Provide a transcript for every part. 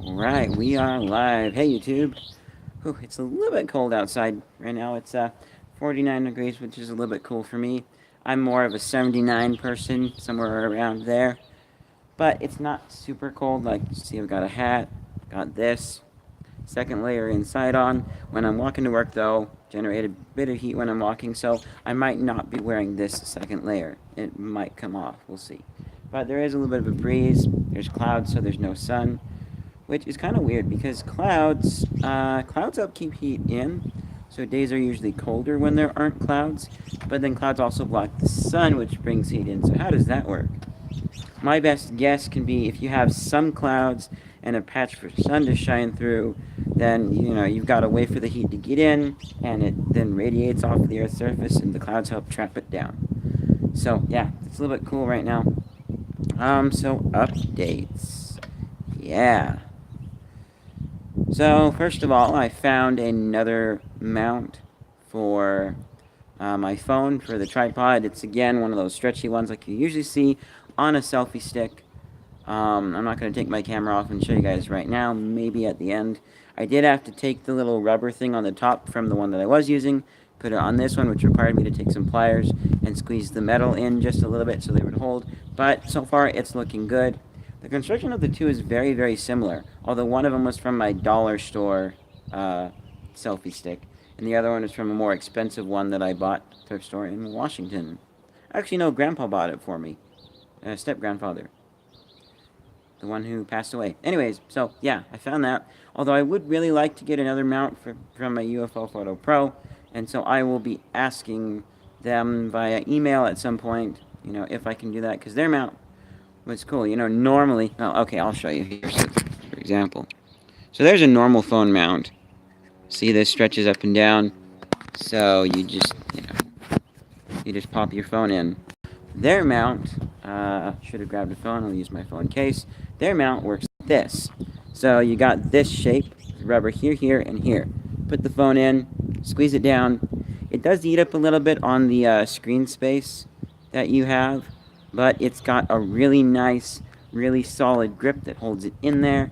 Alright, we are live. Hey YouTube. Whew, it's a little bit cold outside right now. It's 49 degrees, which is a little bit cool for me. I'm more of a 79 person, somewhere around there. But it's not super cold. Like, you see, I've got a hat, got this, second layer inside on. When I'm walking to work, though, generate a bit of heat when I'm walking, so I might not be wearing this second layer. It might come off. We'll see. But there is a little bit of a breeze. There's clouds, so there's no sun, which is kind of weird because clouds help keep heat in. So days are usually colder when there aren't clouds, but then clouds also block the sun, which brings heat in. So how does that work? My best guess can be if you have some clouds and a patch for sun to shine through, then you've got a way for the heat to get in, and it then radiates off the Earth's surface, and the clouds help trap it down. So yeah, it's a little bit cool right now. So updates. Yeah. So first of all, I found another mount for my phone for the tripod. It's again one of those stretchy ones like you usually see on a selfie stick. I'm not going to take my camera off and show you guys right now, maybe at the end. I did have to take the little rubber thing on the top from the one that I was using, put it on this one, which required me to take some pliers and squeeze the metal in just a little bit so they would hold. But so far, it's looking good. The construction of the two is very, very similar, although one of them was from my dollar store selfie stick, and the other one is from a more expensive one that I bought at a thrift store in Washington. Actually, no, Grandpa bought it for me. Step-grandfather. The one who passed away. Anyways, so yeah, I found that. Although I would really like to get another mount from my UFO Photo Pro, and so I will be asking them via email at some point, if I can do that, because their mount was cool. Normally, oh, okay, I'll show you here, for example. So there's a normal phone mount. See, this stretches up and down, so you just pop your phone in. Their mount, should have grabbed a phone, I'll use my phone case. Their mount works like this. So you got this shape, rubber here, here, and here. Put the phone in, squeeze it down. It does eat up a little bit on the screen space that you have, but it's got a really nice, really solid grip that holds it in there.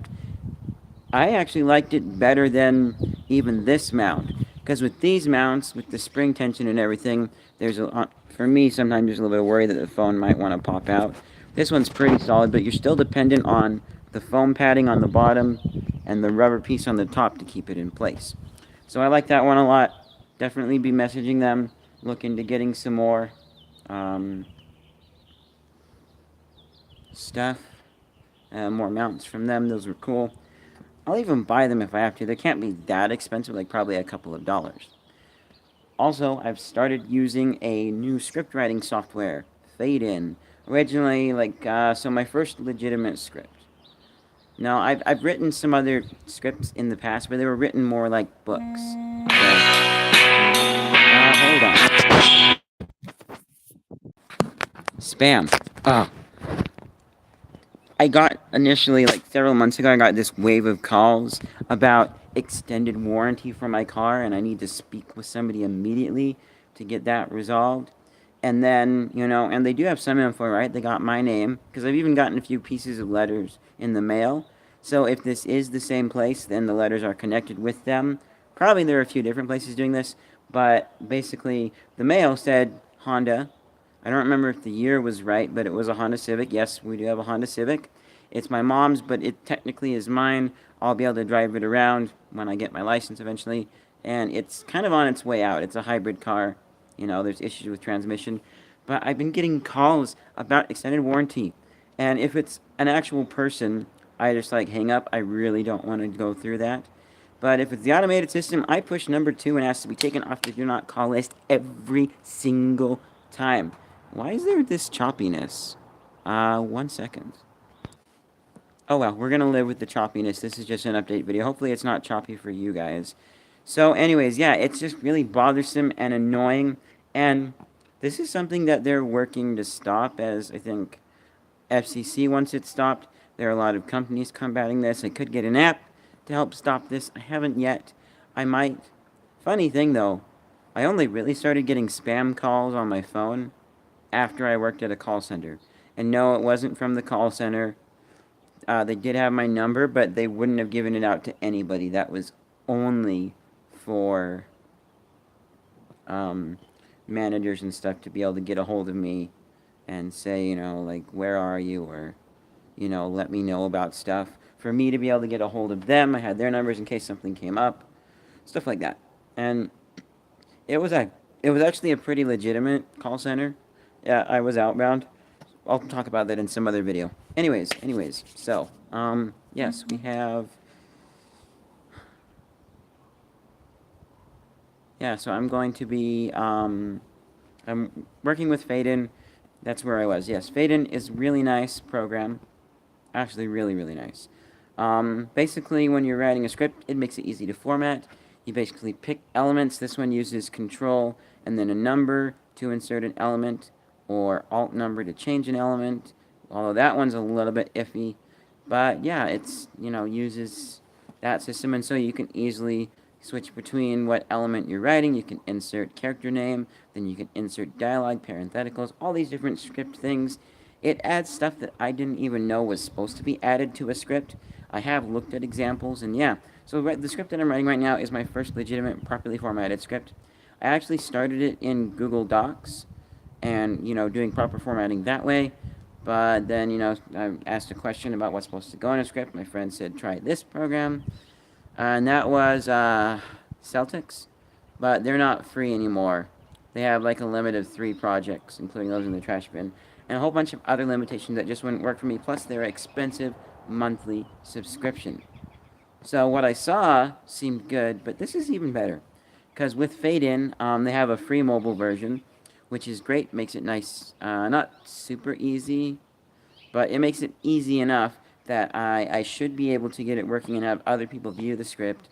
I actually liked it better than even this mount, because with these mounts, with the spring tension and everything, for me, sometimes there's a little bit of worry that the phone might want to pop out. This one's pretty solid, but you're still dependent on the foam padding on the bottom and the rubber piece on the top to keep it in place. So I like that one a lot. Definitely be messaging them, look into getting some more stuff, more mounts from them. Those were cool. I'll even buy them if I have to. They can't be that expensive, like probably a couple of dollars. Also, I've started using a new script writing software, Fade-In. Originally, so my first legitimate script. Now, I've written some other scripts in the past, but they were written more like books. Hold on. Spam. Oh. I got initially, like several months ago, I got this wave of calls about extended warranty for my car, and I need to speak with somebody immediately to get that resolved. And then, and they do have some info, right? They got my name, because I've even gotten a few pieces of letters in the mail. So if this is the same place, then the letters are connected with them. Probably there are a few different places doing this, but basically the mail said Honda. I don't remember if the year was right, but it was a Honda Civic. Yes, we do have a Honda Civic. It's my mom's, but it technically is mine. I'll be able to drive it around when I get my license eventually. And it's kind of on its way out. It's a hybrid car. There's issues with transmission. But I've been getting calls about extended warranty. And if it's an actual person, I just hang up. I really don't want to go through that. But if it's the automated system, I push number 2 and ask to be taken off the do not call list every single time. Why is there this choppiness? 1 second. Oh well, we're gonna live with the choppiness. This is just an update video. Hopefully it's not choppy for you guys. So anyways, yeah, it's just really bothersome and annoying. And this is something that they're working to stop, as I think FCC wants it stopped. There are a lot of companies combating this. I could get an app to help stop this. I haven't yet. I might. Funny thing though, I only really started getting spam calls on my phone after I worked at a call center. And no, it wasn't from the call center. They did have my number, but they wouldn't have given it out to anybody. That was only for um, managers and stuff to be able to get a hold of me and say, like, where are you? Or, let me know about stuff. For me to be able to get a hold of them, I had their numbers in case something came up, stuff like that. And it was a, it was actually a pretty legitimate call center. Yeah, I was outbound. I'll talk about that in some other video. Anyways, so, yes, we have, yeah, so I'm going to be, I'm working with Faden. That's where I was. Yes, Faden is really nice program. Actually, really, really nice. Basically, when you're writing a script, it makes it easy to format. You basically pick elements. This one uses control and then a number to insert an element, or alt number to change an element. Although that one's a little bit iffy. But yeah, it's, uses that system, and so you can easily switch between what element you're writing. You can insert character name, then you can insert dialogue, parentheticals, all these different script things. It adds stuff that I didn't even know was supposed to be added to a script. I have looked at examples, and yeah. So the script that I'm writing right now is my first legitimate, properly formatted script. I actually started it in Google Docs, and doing proper formatting that way. But then I asked a question about what's supposed to go in a script. My friend said try this program, and that was Celtics, but they're not free anymore. They have like a limit of 3 projects, including those in the trash bin, and a whole bunch of other limitations that just wouldn't work for me. Plus, they're expensive monthly subscription. So what I saw seemed good, but this is even better, because with Faden, they have a free mobile version, which is great. Makes it nice, not super easy, but it makes it easy enough that I should be able to get it working and have other people view the script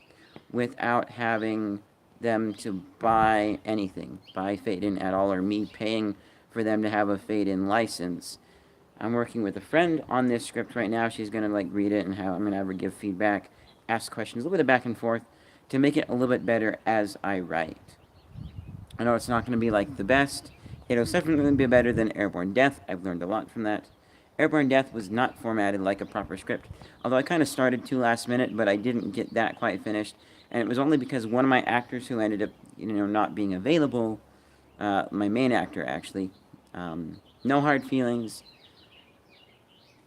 without having them to buy anything, buy Faden at all, or me paying for them to have a Faden license. I'm working with a friend on this script right now. She's gonna like read it, and I'm gonna have her give feedback, ask questions, a little bit of back and forth to make it a little bit better as I write. I know it's not gonna be like the best. It'll definitely be better than Airborne Death. I've learned a lot from that. Airborne Death was not formatted like a proper script, although I kind of started to last minute, but I didn't get that quite finished, and it was only because one of my actors who ended up, not being available, my main actor actually, no hard feelings,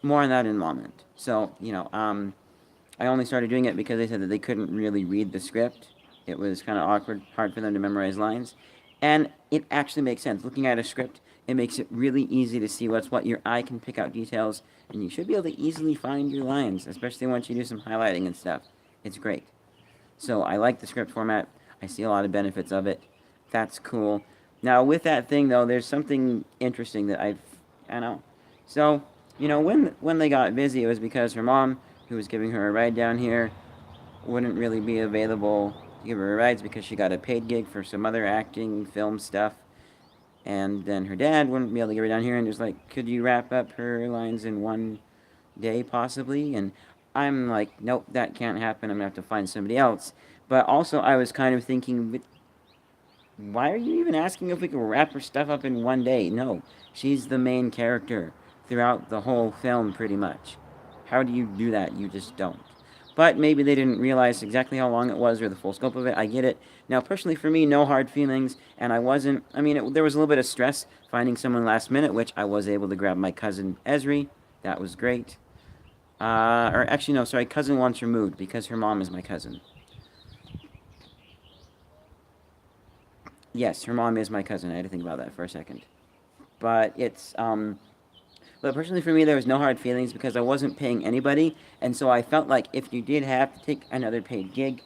more on that in a moment. So, I only started doing it because they said that they couldn't really read the script. It was kind of awkward, hard for them to memorize lines. And it actually makes sense. Looking at a script, it makes it really easy to see what's what. Your eye can pick out details, and you should be able to easily find your lines, especially once you do some highlighting and stuff. It's great. So I like the script format. I see a lot of benefits of it. That's cool. Now, with that thing, though, there's something interesting that I know. So, when they got busy, it was because her mom, who was giving her a ride down here, wouldn't really be available to give her rides because she got a paid gig for some other acting, film stuff. And then her dad wouldn't be able to get her down here, and just like, could you wrap up her lines in one day, possibly? And I'm like, nope, that can't happen. I'm gonna have to find somebody else. But also, I was kind of thinking, why are you even asking if we can wrap her stuff up in one day? No, she's the main character throughout the whole film, pretty much. How do you do that? You just don't. But maybe they didn't realize exactly how long it was or the full scope of it. I get it. Now, personally, for me, no hard feelings, and I wasn't. I mean, there was a little bit of stress finding someone last minute, which I was able to grab my cousin Esri. That was great. Or actually, no, sorry, cousin once removed because her mom is my cousin. Yes, her mom is my cousin. I had to think about that for a second. But but personally for me, there was no hard feelings because I wasn't paying anybody, and so I felt like if you did have to take another paid gig,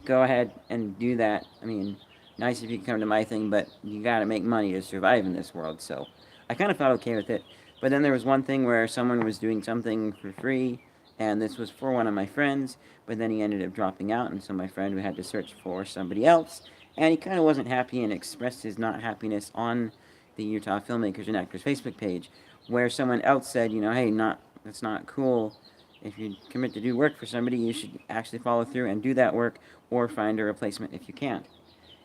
go ahead and do that. I mean, nice if you could come to my thing, but you gotta make money to survive in this world, so I kind of felt okay with it. But then there was one thing where someone was doing something for free, and this was for one of my friends, but then he ended up dropping out, and so my friend had to search for somebody else, and he kind of wasn't happy and expressed his not happiness on the Utah Filmmakers and Actors Facebook page, where someone else said, hey, that's not cool. If you commit to do work for somebody, you should actually follow through and do that work, or find a replacement if you can't.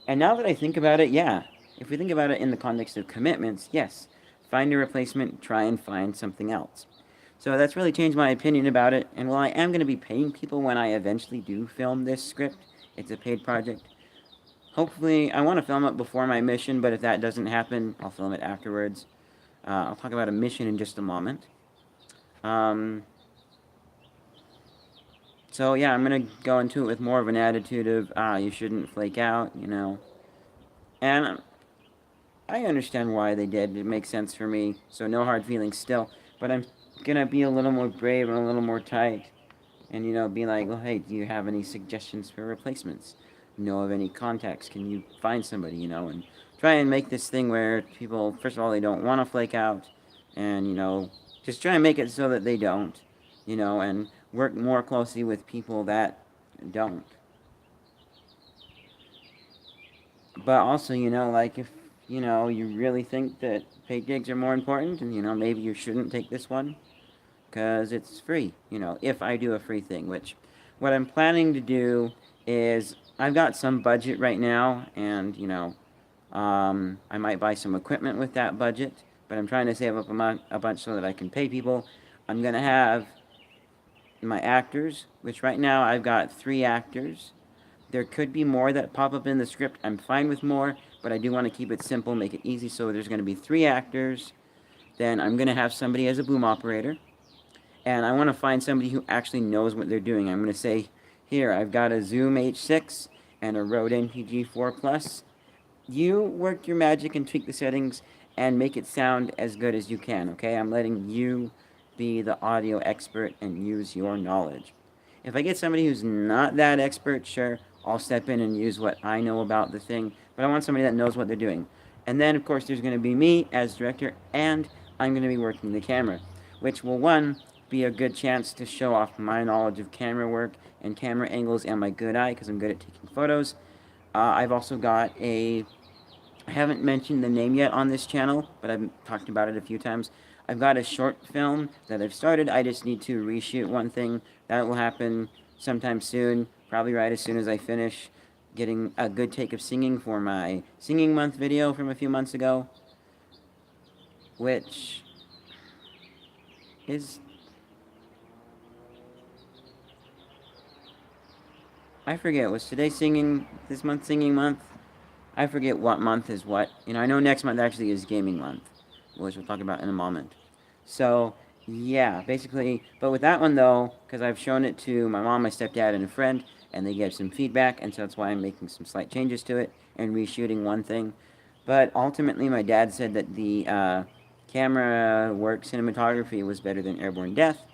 And now that I think about it, yeah, if we think about it in the context of commitments, yes, find a replacement, try and find something else. So that's really changed my opinion about it. And while I am going to be paying people when I eventually do film this script, it's a paid project. Hopefully, I want to film it before my mission, but if that doesn't happen, I'll film it afterwards. I'll talk about a mission in just a moment. Um, so yeah, I'm gonna go into it with more of an attitude of, you shouldn't flake out, you know. And I understand why they did. It makes sense for me. So no hard feelings still. But I'm gonna be a little more brave and a little more tight. And, you know, be like, well, hey, do you have any suggestions for replacements? Know of any contacts? Can you find somebody, you know? And try and make this thing where people, first of all, they don't want to flake out. And, you know, just try and make it so that they don't, you know, and work more closely with people that don't. But also, you know, like if, you know, you really think that paid gigs are more important, and, you know, maybe you shouldn't take this one because it's free, you know, if I do a free thing, which what I'm planning to do is I've got some budget right now, and, you know, I might buy some equipment with that budget, but I'm trying to save up a bunch so that I can pay people. I'm going to have my actors, which right now I've got 3 actors. There could be more that pop up in the script. I'm fine with more, but I do want to keep it simple, make it easy. So there's going to be 3 actors. Then I'm going to have somebody as a boom operator. And I want to find somebody who actually knows what they're doing. I'm going to say, here, I've got a Zoom H6 and a Rode NPG 4 Plus. You work your magic and tweak the settings and make it sound as good as you can, okay? I'm letting you be the audio expert and use your knowledge. If I get somebody who's not that expert, sure, I'll step in and use what I know about the thing, but I want somebody that knows what they're doing. And then, of course, there's going to be me as director, and I'm going to be working the camera, which will, one, be a good chance to show off my knowledge of camera work and camera angles and my good eye, because I'm good at taking photos. I've also got I haven't mentioned the name yet on this channel, but I've talked about it a few times. I've got a short film that I've started. I just need to reshoot one thing. That will happen sometime soon, probably right as soon as I finish getting a good take of singing for my Singing Month video from a few months ago, which is... I forget, was today this month Singing Month? I forget what month is what. You know, I know next month actually is Gaming Month, which we'll talk about in a moment. So, yeah, basically, but with that one though, because I've shown it to my mom, my stepdad, and a friend, and they gave some feedback, and so that's why I'm making some slight changes to it and reshooting one thing. But ultimately, my dad said that the camera work cinematography was better than Airborne Death,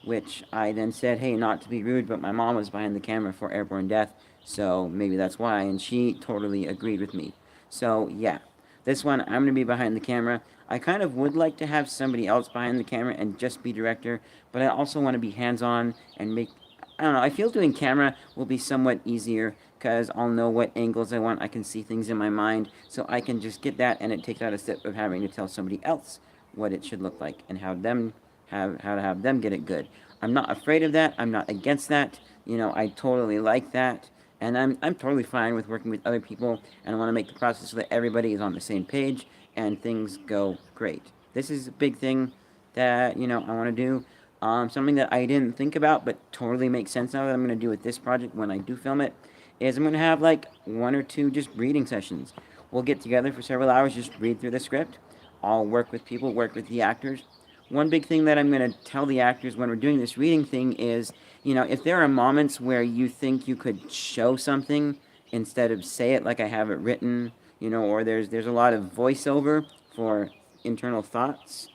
which I then said, hey, not to be rude, but my mom was behind the camera for Airborne Death, so maybe that's why, and she totally agreed with me. So, yeah, this one, I'm going to be behind the camera. I kind of would like to have somebody else behind the camera and just be director, but I also want to be hands-on and make... I don't know, I feel doing camera will be somewhat easier because I'll know what angles I want. I can see things in my mind, so I can just get that, and it takes out a step of having to tell somebody else what it should look like and how to have them get it good. I'm not afraid of that. I'm not against that. You know, I totally like that. And I'm totally fine with working with other people, and I want to make the process so that everybody is on the same page and things go great. This is a big thing that, you know, I want to do. Something that I didn't think about but totally makes sense now that I'm going to do with this project when I do film it is I'm going to have like 1 or 2 just reading sessions. We'll get together for several hours, just read through the script. I'll work with people, work with the actors. One big thing that I'm going to tell the actors when we're doing this reading thing is, you know, if there are moments where you think you could show something instead of say it like I have it written, you know, or there's a lot of voiceover for internal thoughts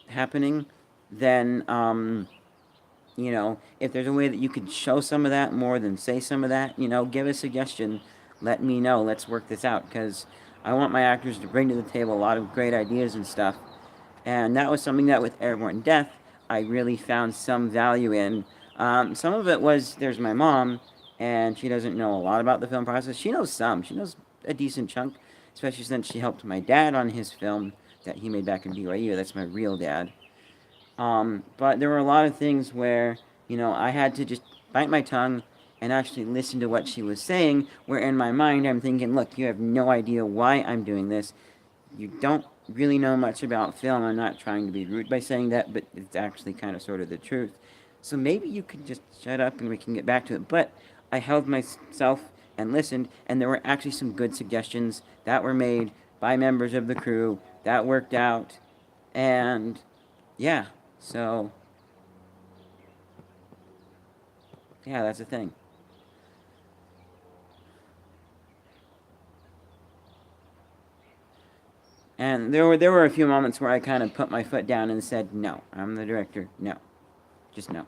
happening, then, you know, if there's a way that you could show some of that more than say some of that, you know, give a suggestion. Let me know. Let's work this out, because I want my actors to bring to the table a lot of great ideas and stuff. And that was something that with Airborne Death, I really found some value in. Some of it was, there's my mom, and she doesn't know a lot about the film process. She knows some. She knows a decent chunk, especially since she helped my dad on his film that he made back in BYU. That's my real dad. But there were a lot of things where, you know, I had to just bite my tongue and actually listen to what she was saying, where in my mind I'm thinking, look, you have no idea why I'm doing this. You don't really know much about film. I'm not trying to be rude by saying that, but it's actually kind of sort of the truth. So maybe you could just shut up and we can get back to it. But I held myself and listened, and there were actually some good suggestions that were made by members of the crew that worked out. And yeah, so yeah, that's the thing. And there were a few moments where I kind of put my foot down and said, "No, I'm the director. No, just no."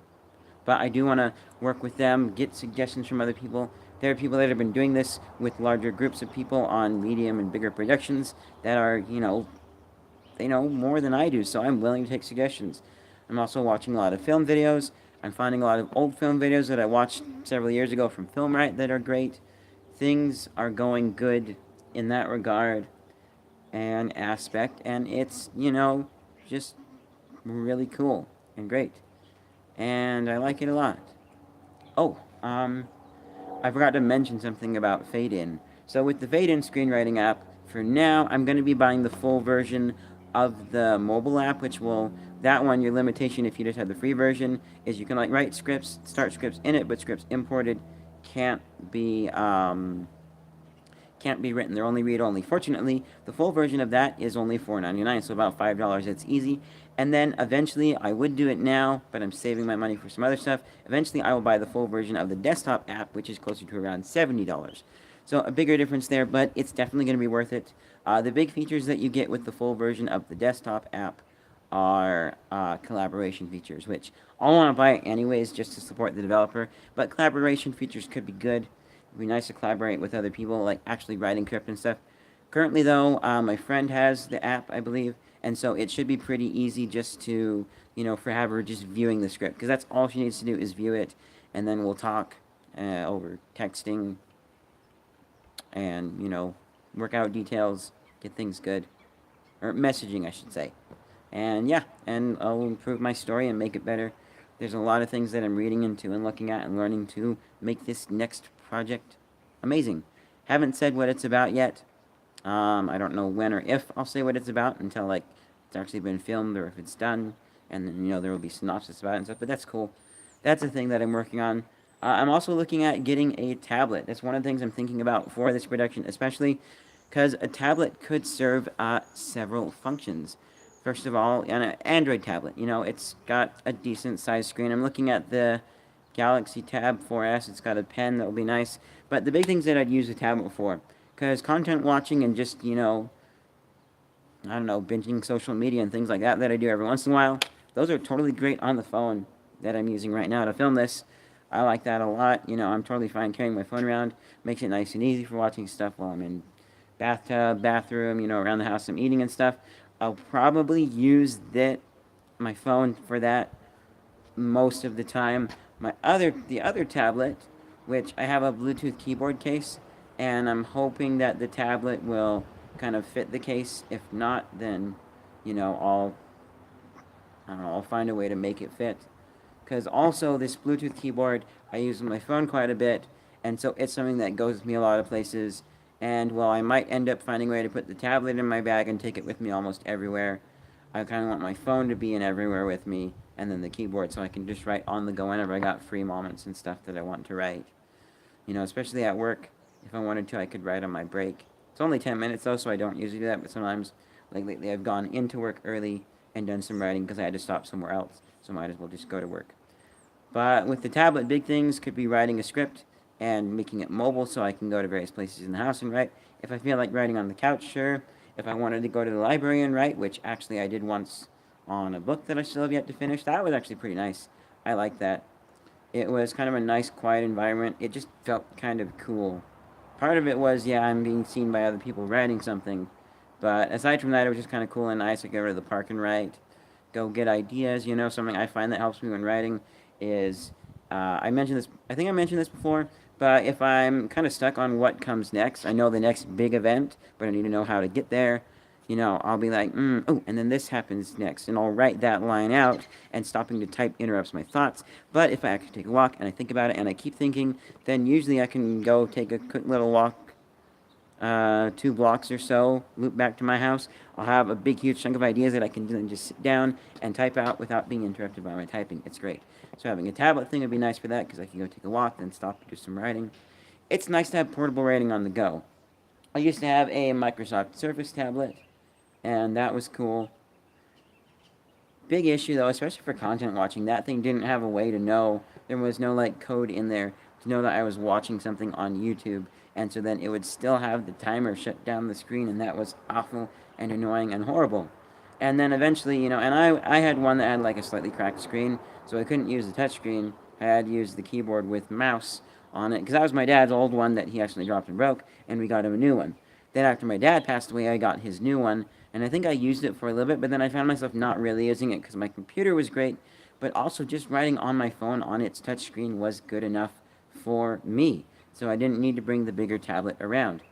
But I do want to work with them, get suggestions from other people. There are people that have been doing this with larger groups of people on medium and bigger productions that are, they know more than I do, so I'm willing to take suggestions. I'm also watching a lot of film videos. I'm finding a lot of old film videos that I watched several years ago from Filmright that are great. Things are going good in that regard and aspect, and it's, just really cool and great. And I like it a lot. Oh, I forgot to mention something about Fade In. So with the Fade In screenwriting app, for now, I'm going to be buying the full version of the mobile app, which will that one your limitation if you just have the free version is you can like write scripts, start scripts in it, but scripts imported can't be can't be written. They're only read only. Fortunately, the full version of that is only $4.99, so about $5. It's easy. And then eventually, I would do it now, but I'm saving my money for some other stuff. Eventually, I will buy the full version of the desktop app, which is closer to around $70. So a bigger difference there, but it's definitely going to be worth it. The big features that you get with the full version of the desktop app are collaboration features, which I want to buy anyways just to support the developer. But collaboration features could be good. It'd be nice to collaborate with other people, like actually writing script and stuff. Currently, though, my friend has the app, I believe, and so it should be pretty easy just to, for have her just viewing the script, because that's all she needs to do is view it, and then we'll talk over texting and, work out details, get things good. Or messaging, I should say. And yeah, and I'll improve my story and make it better. There's a lot of things that I'm reading into and looking at and learning to make this next project amazing. Haven't said what it's about yet. I don't know when or if I'll say what it's about until like it's actually been filmed or if it's done, and then there will be synopsis about it and stuff. But that's cool. That's a thing that I'm working on. I'm also looking at getting a tablet. That's one of the things I'm thinking about for this production, especially because a tablet could serve several functions. First of all, an Android tablet, it's got a decent sized screen. I'm looking at the Galaxy Tab 4S. It's got a pen that will be nice. But the big things that I'd use a tablet for, because content watching and just, I don't know, binging social media and things like that I do every once in a while, those are totally great on the phone that I'm using right now to film this. I like that a lot. I'm totally fine carrying my phone around. Makes it nice and easy for watching stuff while I'm in bathtub, bathroom, around the house I'm eating and stuff. I'll probably use my phone for that most of the time. The other tablet, which I have a Bluetooth keyboard case, and I'm hoping that the tablet will kind of fit the case. If not, then I don't know, I'll find a way to make it fit. Because also this Bluetooth keyboard I use on my phone quite a bit, and so it's something that goes with me a lot of places. And while I might end up finding a way to put the tablet in my bag and take it with me almost everywhere, I kind of want my phone to be in everywhere with me, and then the keyboard so I can just write on the go whenever I got free moments and stuff that I want to write. Especially at work. If I wanted to, I could write on my break. It's only 10 minutes though, so I don't usually do that, but sometimes, like lately, I've gone into work early and done some writing because I had to stop somewhere else, so might as well just go to work. But with the tablet, big things could be writing a script and making it mobile so I can go to various places in the house and write. If I feel like writing on the couch, sure. If I wanted to go to the library and write, which actually I did once on a book that I still have yet to finish, that was actually pretty nice. I like that. It was kind of a nice, quiet environment. It just felt kind of cool. Part of it was, yeah, I'm being seen by other people writing something. But aside from that, it was just kind of cool and nice. I go to the park and write, go get ideas. Something I find that helps me when writing is I mentioned this. I think I mentioned this before. But if I'm kind of stuck on what comes next, I know the next big event, but I need to know how to get there. I'll be like, oh, and then this happens next, and I'll write that line out, and stopping to type interrupts my thoughts. But if I actually take a walk and I think about it and I keep thinking, then usually I can go take a quick little walk 2 blocks or so, loop back to my house, I'll have a big, huge chunk of ideas that I can then just sit down and type out without being interrupted by my typing. It's great. So having a tablet thing would be nice for that because I can go take a walk, then stop and do some writing. It's nice to have portable writing on the go. I used to have a Microsoft Surface tablet, and that was cool. Big issue though, especially for content watching, that thing didn't have a way to know. There was no like code in there to know that I was watching something on YouTube, and so then it would still have the timer shut down the screen, and that was awful and annoying and horrible. And then eventually, and I had one that had like a slightly cracked screen, so I couldn't use the touchscreen. I had to use the keyboard with mouse on it, because that was my dad's old one that he actually dropped and broke, and we got him a new one. Then after my dad passed away, I got his new one, and I think I used it for a little bit, but then I found myself not really using it because my computer was great, but also just writing on my phone on its touchscreen was good enough for me. So I didn't need to bring the bigger tablet around.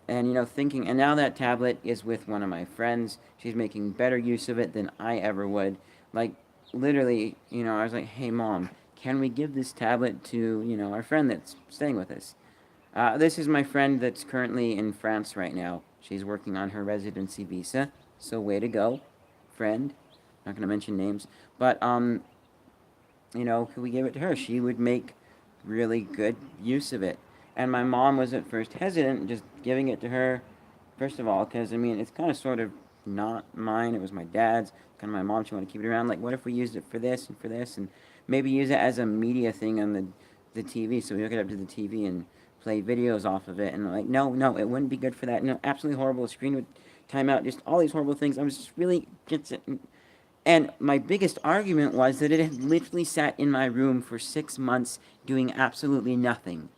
And thinking, and now that tablet is with one of my friends. She's making better use of it than I ever would. Like, literally, I was like, hey, Mom, can we give this tablet to, our friend that's staying with us? This is my friend that's currently in France right now. She's working on her residency visa, so way to go, friend. Not gonna mention names, but could we give it to her? She would make really good use of it. And my mom was at first hesitant just giving it to her. First of all, because it's kind of sort of not mine. It was my dad's. Kind of my mom. She wanted to keep it around. Like, what if we used it for this, and maybe use it as a media thing on the TV? So we hook it up to the TV and play videos off of it. And like, no, it wouldn't be good for that. No, absolutely horrible. The screen would time out. Just all these horrible things. I was just really gets it. And my biggest argument was that it had literally sat in my room for 6 months doing absolutely nothing.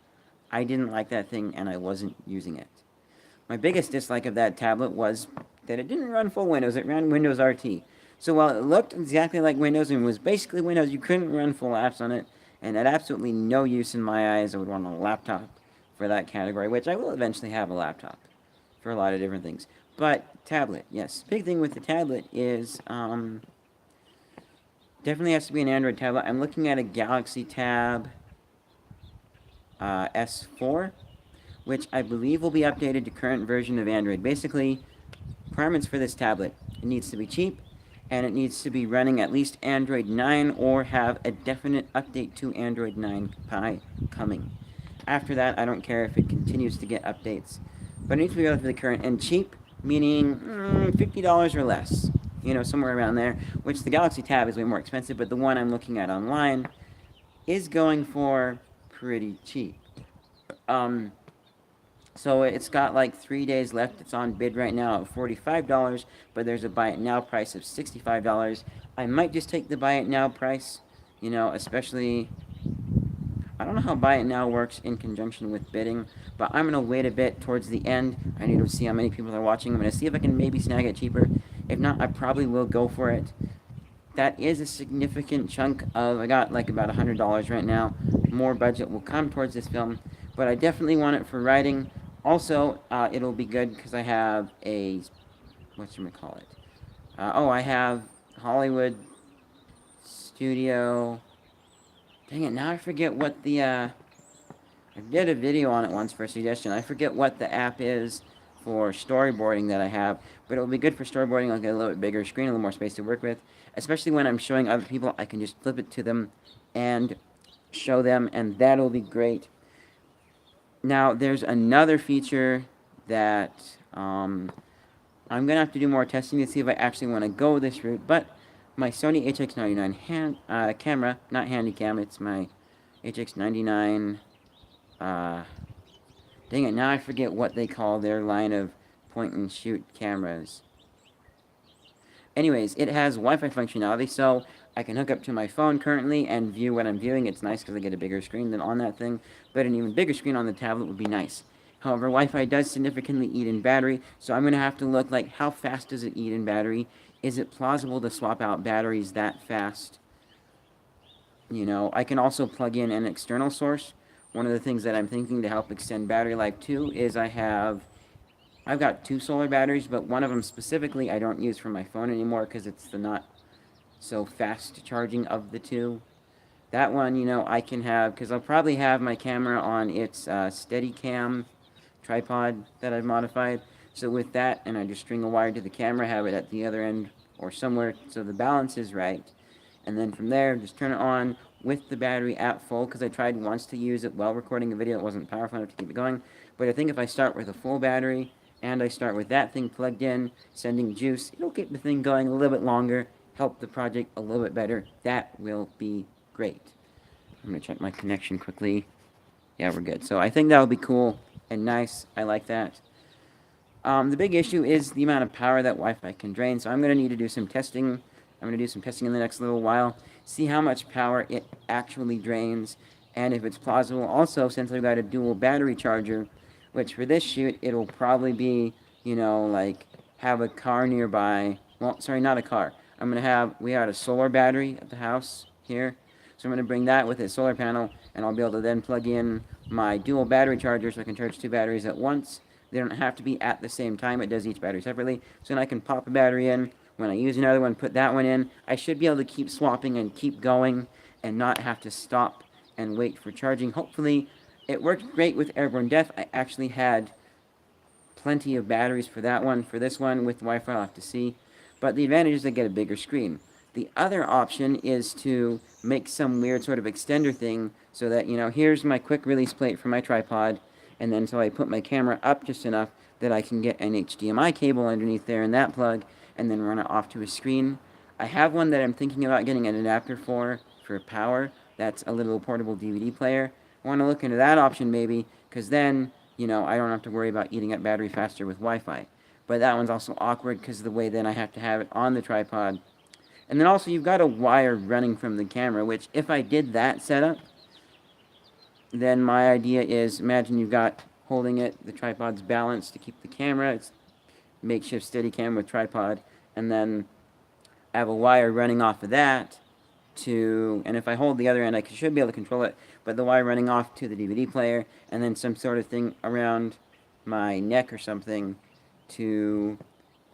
I didn't like that thing, and I wasn't using it. My biggest dislike of that tablet was that it didn't run full Windows. It ran Windows RT. So while it looked exactly like Windows and was basically Windows, you couldn't run full apps on it, and had absolutely no use in my eyes. I would want a laptop for that category, which I will eventually have a laptop for a lot of different things. But tablet, yes. Big thing with the tablet is definitely has to be an Android tablet. I'm looking at a Galaxy Tab S4, which I believe will be updated to current version of Android. Basically, requirements for this tablet: it needs to be cheap, and it needs to be running at least Android 9 or have a definite update to Android 9 Pie coming. After that, I don't care if it continues to get updates, but it needs to be relatively current and cheap, meaning $50 or less. Somewhere around there, which the Galaxy Tab is way more expensive, but the one I'm looking at online is going for pretty cheap. So it's got like 3 days left. It's on bid right now at $45, but there's a buy it now price of $65. I might just take the buy it now price, especially, I don't know how buy it now works in conjunction with bidding, but I'm going to wait a bit towards the end. I need to see how many people are watching. I'm going to see if I can maybe snag it cheaper. If not, I probably will go for it. That is a significant chunk of, I got like about $100 right now. More budget will come towards this film, but I definitely want it for writing. Also, it'll be good because I have a, whatchamacallit? I have Hollywood Studio. Dang it, now I forget what the, I did a video on it once for a suggestion. I forget what the app is for storyboarding that I have, but it'll be good for storyboarding. I'll get a little bit bigger screen, a little more space to work with. Especially when I'm showing other people, I can just flip it to them and show them, and that'll be great. Now, there's another feature that I'm going to have to do more testing to see if I actually want to go this route, but my Sony HX99 camera, not Handycam, it's my HX99, dang it, now I forget what they call their line of point-and-shoot cameras. Anyways, it has Wi-Fi functionality, so I can hook up to my phone currently and view what I'm viewing. It's nice because I get a bigger screen than on that thing, but an even bigger screen on the tablet would be nice. However, Wi-Fi does significantly eat in battery, so I'm going to have to look like how fast does it eat in battery? Is it plausible to swap out batteries that fast? I can also plug in an external source. One of the things that I'm thinking to help extend battery life too is I've got 2 solar batteries, but one of them specifically I don't use for my phone anymore because it's the not so fast charging of the 2. That one, I can have, because I'll probably have my camera on its Steadicam tripod that I've modified. So with that, and I just string a wire to the camera, have it at the other end or somewhere so the balance is right. And then from there, just turn it on with the battery at full, because I tried once to use it while recording a video. It wasn't powerful enough to keep it going. But I think if I start with a full battery, and I start with that thing plugged in, sending juice, it'll keep the thing going a little bit longer, help the project a little bit better. That will be great. I'm going to check my connection quickly. Yeah, we're good. So I think that would be cool and nice. I like that. The big issue is the amount of power that Wi-Fi can drain, so I'm going to need to do some testing. I'm going to do some testing in the next little while, see how much power it actually drains, and if it's plausible. Also, since I've got a dual battery charger, which for this shoot, it'll probably be, you know, like, have a car nearby. Well, sorry, not a car. We had a solar battery at the house here, so I'm going to bring that with a solar panel, and I'll be able to then plug in my dual battery charger so I can charge 2 batteries at once. They don't have to be at the same time. It does each battery separately. So then I can pop a battery in. When I use another one, put that one in. I should be able to keep swapping and keep going and not have to stop and wait for charging. Hopefully, it worked great with Airborne Death. I actually had plenty of batteries for that one. For this one, with Wi-Fi, I'll have to see. But the advantage is I get a bigger screen. The other option is to make some weird sort of extender thing so that, you know, here's my quick release plate for my tripod, and then so I put my camera up just enough that I can get an HDMI cable underneath there in that plug, and then run it off to a screen. I have one that I'm thinking about getting an adapter for power. That's a little portable DVD player. I want to look into that option maybe, because then, you know, I don't have to worry about eating up battery faster with Wi-Fi. But that one's also awkward because of the way then I have to have it on the tripod. And then also you've got a wire running from the camera, which if I did that setup, then my idea is, imagine you've got holding it, the tripod's balanced to keep the camera, it's makeshift steady camera with tripod, and then I have a wire running off of that to, and if I hold the other end, I should be able to control it, but the wire running off to the DVD player, and then some sort of thing around my neck or something to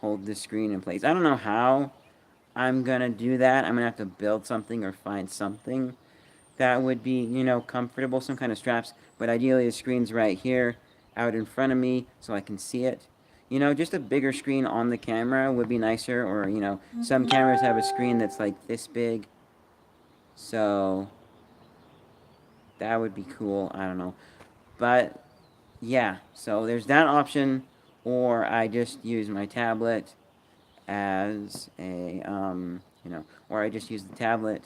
hold the screen in place. I don't know how I'm gonna do that. I'm gonna have to build something or find something that would be, you know, comfortable, some kind of straps, but ideally the screen's right here, out in front of me, so I can see it. You know, just a bigger screen on the camera would be nicer, or, you know, some cameras have a screen that's like this big, so that would be cool, I don't know. But, yeah, so there's that option, or I just use my tablet as a, you know, or I just use the tablet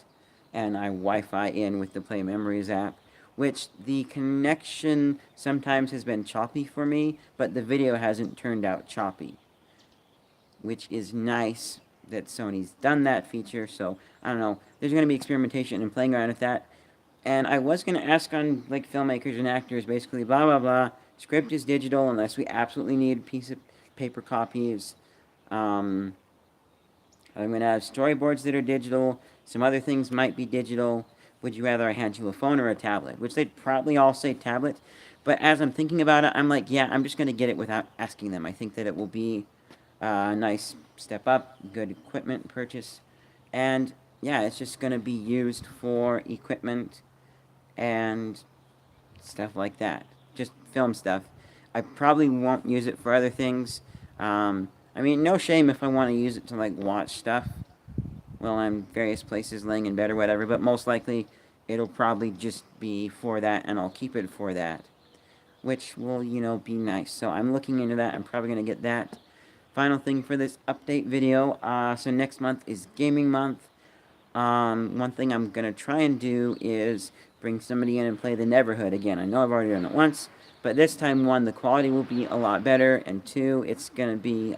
and I Wi-Fi in with the Play Memories app, which the connection sometimes has been choppy for me, but the video hasn't turned out choppy, which is nice that Sony's done that feature. So I don't know, there's going to be experimentation and playing around with that. And I was going to ask on, like, filmmakers and actors, basically, blah, blah, blah, script is digital unless we absolutely need a piece of paper copies. I'm going to have storyboards that are digital. Some other things might be digital. Would you rather I hand you a phone or a tablet? Which they'd probably all say tablet. But as I'm thinking about it, I'm like, yeah, I'm just going to get it without asking them. I think that it will be a nice step up, good equipment purchase. And, yeah, it's just going to be used for equipment and stuff like that. Just film stuff. I probably won't use it for other things. I mean, no shame if I want to use it to, like, watch stuff while I'm various places laying in bed or whatever, but most likely it'll probably just be for that, and I'll keep it for that, which will, you know, be nice. So I'm looking into that. I'm probably going to get that. Final thing for this update video, so next month is gaming month. One thing I'm going to try and do is bring somebody in and play the Neverhood again. I know I've already done it once, but this time, one, the quality will be a lot better, and two, it's going to be,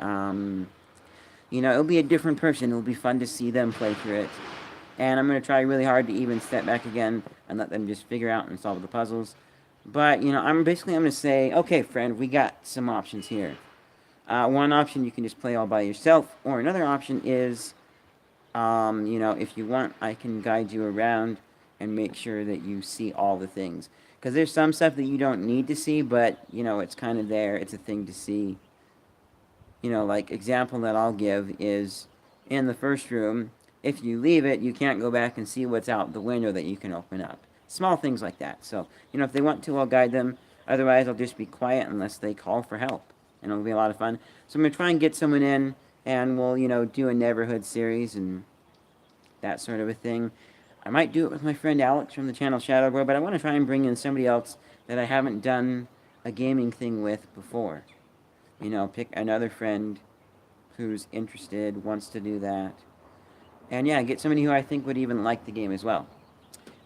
you know, it'll be a different person. It'll be fun to see them play through it. And I'm going to try really hard to even step back again and let them just figure out and solve the puzzles. But, you know, I'm going to say, okay, friend, we got some options here. One option, you can just play all by yourself, or another option is, you know, if you want, I can guide you around and make sure that you see all the things. Because there's some stuff that you don't need to see, but, you know, it's kind of there. It's a thing to see. You know, like, example that I'll give is, in the first room, if you leave it, you can't go back and see what's out the window that you can open up. Small things like that. So, you know, if they want to, I'll guide them. Otherwise, I'll just be quiet unless they call for help, and it'll be a lot of fun. So I'm gonna try and get someone in, and we'll do a neighborhood series and that sort of a thing. I might do it with my friend Alex from the channel Shadowbro, but I want to try and bring in somebody else that I haven't done a gaming thing with before. Pick another friend who's interested, wants to do that. And yeah, get somebody who I think would even like the game as well.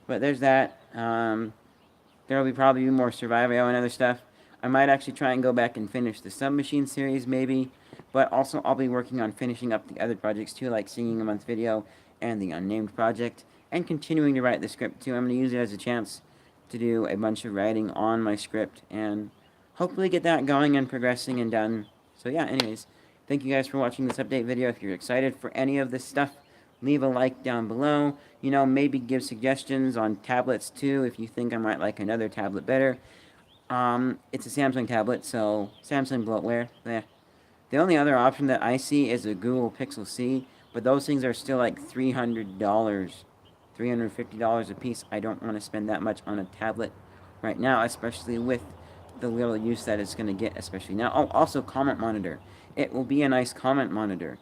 But there's that. There will be probably more Survivor and other stuff. I might actually try and go back and finish the Submachine series, maybe. But also, I'll be working on finishing up the other projects too, like Singing a Month Video and the Unnamed Project, and continuing to write the script too. I'm going to use it as a chance to do a bunch of writing on my script and hopefully get that going and progressing and done. So yeah, anyways, thank you guys for watching this update video. If you're excited for any of this stuff, leave a like down below. Maybe give suggestions on tablets too if you think I might like another tablet better. It's a Samsung tablet, so Samsung bloatware. The only other option that I see is a Google Pixel C, but those things are still like $300, $350 a piece. I don't want to spend that much on a tablet right now, especially with the little use that it's going to get, especially now. Oh, also comment monitor. It will be a nice comment monitor.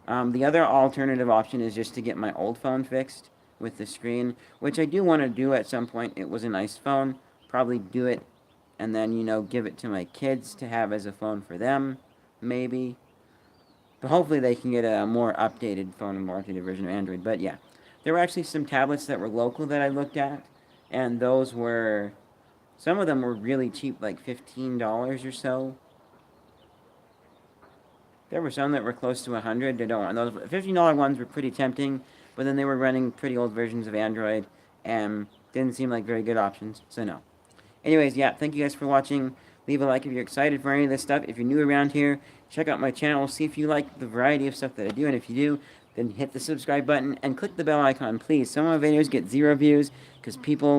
The other alternative option is just to get my old phone fixed with the screen, which I do want to do at some point. It was a nice phone. Probably do it and then, give it to my kids to have as a phone for them, maybe. But hopefully they can get a more updated phone, a more updated version of Android. But yeah, there were actually some tablets that were local that I looked at, and those were, some of them were really cheap, like $15 or so. There were some that were close to 100. I don't want those. $15 ones were pretty tempting, but then they were running pretty old versions of Android, and didn't seem like very good options, so no. Anyways, yeah, thank you guys for watching. Leave a like if you're excited for any of this stuff. If you're new around here, check out my channel. See if you like the variety of stuff that I do, and if you do, then hit the subscribe button and click the bell icon, please. Some of my videos get 0 views because people